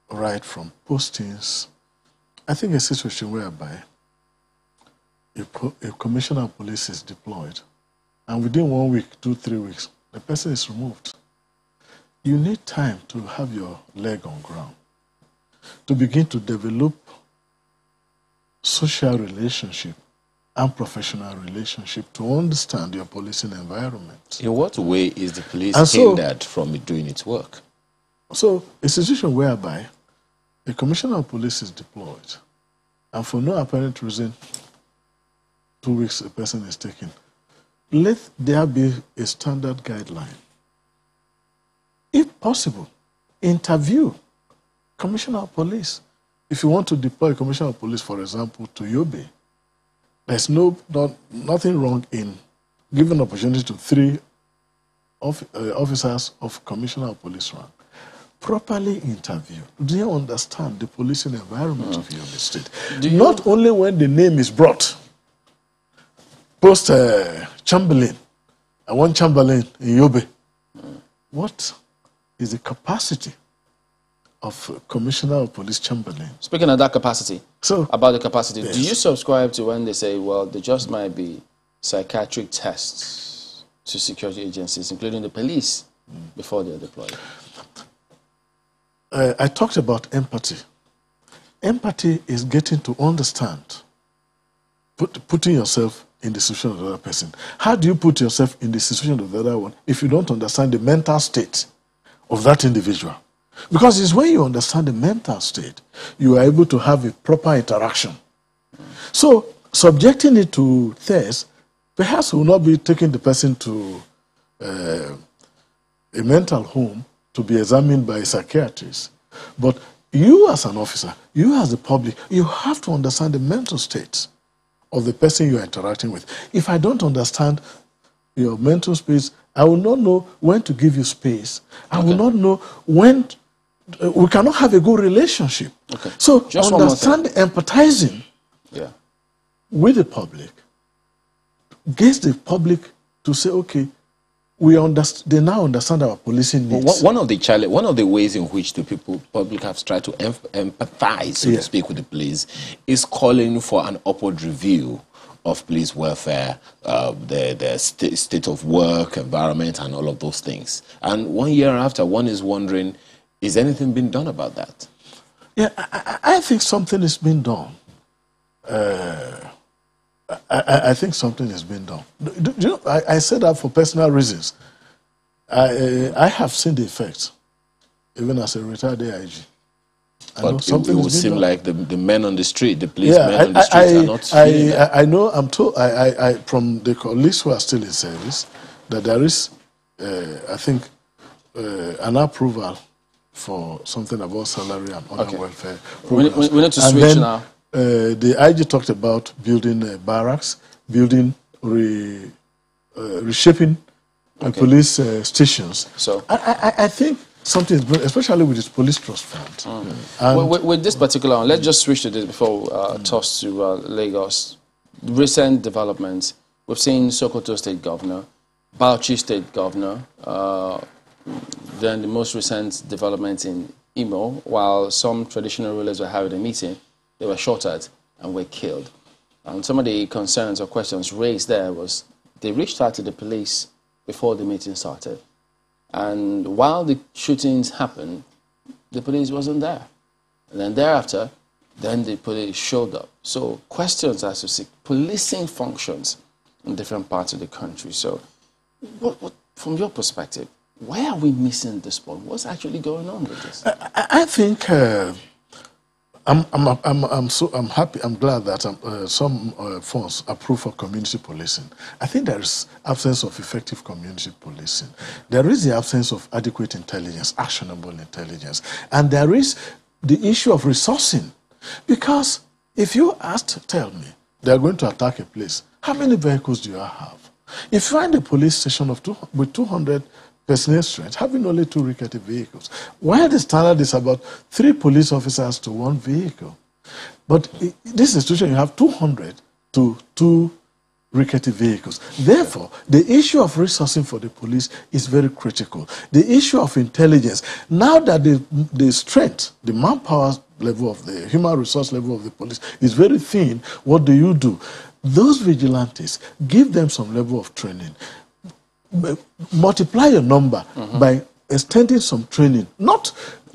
Right from postings, I think a situation whereby a commissioner of police is deployed and within 1 week, 2-3 weeks, the person is removed. You need time to have your leg on ground, to begin to develop social relationship and professional relationship to understand your policing environment.
In what way is the police hindered from doing its work?
So, a situation whereby a commissioner of police is deployed, and for no apparent reason, 2 weeks a person is taken. Let there be a standard guideline. If possible, interview commissioner of police. If you want to deploy a commissioner of police, for example, to Yobe, there's nothing wrong in giving opportunity to 3 officers of commissioner of police rank. Properly interview. Do you understand the policing environment of Yobe State? Not only when the name is brought. Post Chamberlain. I want Chamberlain in Yobe. What is the capacity of Commissioner of Police Chamberlain?
Speaking of that capacity, about the capacity, yes. Do you subscribe to when they say, well, there just might be psychiatric tests to security agencies, including the police, before they're deployed?
I talked about empathy. Empathy is getting to understand, putting yourself in the situation of the other person. How do you put yourself in the situation of the other one if you don't understand the mental state of that individual? Because it's when you understand the mental state, you are able to have a proper interaction. So, subjecting it to tests, perhaps will not be taking the person to a mental home to be examined by a psychiatrist. But you as an officer, you as the public, you have to understand the mental state of the person you are interacting with. If I don't understand your mental space, I will not know when to give you space. I will not know when we cannot have a good relationship.
Okay.
So
Just
empathizing with the public gets the public to say, okay, they now understand our policing needs.
Well, one of the ways in which the public have tried to empathize, so to speak, with the police is calling for an upward review of police welfare, the state of work, environment, and all of those things. And 1 year after, one is wondering, is anything being done about that?
Yeah, I think something is being done. I think something has been done. You know, I said that for personal reasons. I have seen the effects, even as a retired AIG.
But it would seem like the men on the street, the policemen on the street are not feeling that.
I know, I'm told, from the colleagues who are still in service, that there is, I think, an approval for something about salary and other welfare programs.
We need to switch now.
The IG talked about building barracks, building, reshaping police stations. So I think something is good, especially with this police trust fund.
With this particular one, let's just switch to this before toss to Lagos. Recent developments. We've seen Sokoto State Governor, Bauchi State Governor, then the most recent development in Imo, while some traditional rulers were having a meeting, they were shot at and were killed. And some of the concerns or questions raised there was they reached out to the police before the meeting started. And while the shootings happened, the police wasn't there. And then thereafter, then the police showed up. So questions as to see policing functions in different parts of the country. So what, from your perspective, why are we missing this point? What's actually going on with this?
I think I'm happy. I'm glad that some funds approved for community policing. I think there is absence of effective community policing. There is the absence of adequate intelligence, actionable intelligence, and there is the issue of resourcing. Because if you tell me they are going to attack a place, how many vehicles do you have? If you find a police station with 200 personnel strength, having only 2 rickety vehicles, why the standard is about 3 police officers to 1 vehicle? But in this institution, you have 200 to 2 rickety vehicles. Therefore, the issue of resourcing for the police is very critical. The issue of intelligence, now that the strength, the manpower level of the human resource level of the police is very thin, what do? Those vigilantes, give them some level of training. Multiply your number by extending some training.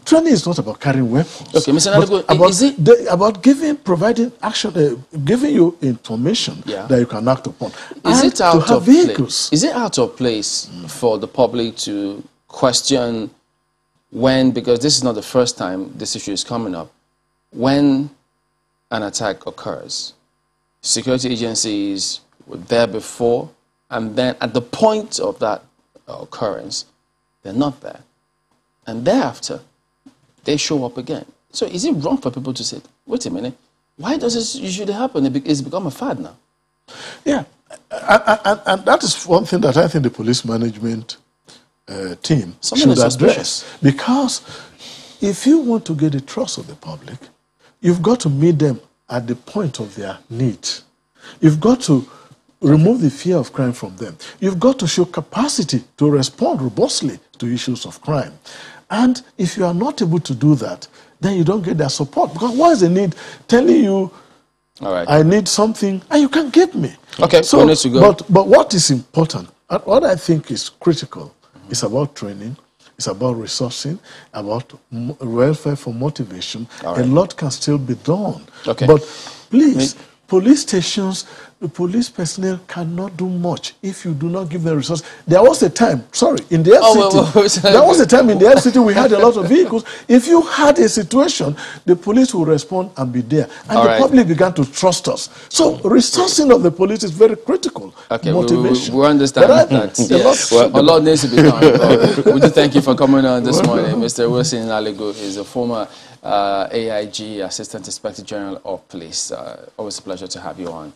Training is not about carrying weapons.
Okay, Mr. Nadigo,
about providing action, giving you information that you can act upon.
Is it out of place? Is it out of place for the public to question when, because this is not the first time this issue is coming up, when an attack occurs? Security agencies were there before, and then at the point of that occurrence, they're not there. And thereafter, they show up again. So is it wrong for people to say, wait a minute, why does this usually happen? It's become a fad now.
Yeah, and that is one thing that I think the police management team should address. Because if you want to get the trust of the public, you've got to meet them at the point of their need. You've got to remove the fear of crime from them. You've got to show capacity to respond robustly to issues of crime. And if you are not able to do that, then you don't get their support. Because what is the need telling you, all right, I need something, and you can't give me?
Okay, so we need to go.
But what is important, what I think is critical, is about training, it's about resourcing, about welfare for motivation. Right. A lot can still be done.
Okay.
But please, police stations, the police personnel cannot do much if you do not give them resources. There was a time, in the FCT, there was a time in the FCT we had a lot of vehicles. If you had a situation, the police will respond and be there. And the public began to trust us. So resourcing of the police is very critical.
Okay,
motivation.
we understand that. Yes. A lot needs to be done. We do thank you for coming on this morning. Mr. Wilson Naligo is a former AIG, Assistant Inspector General of Police. Always a pleasure to have you on.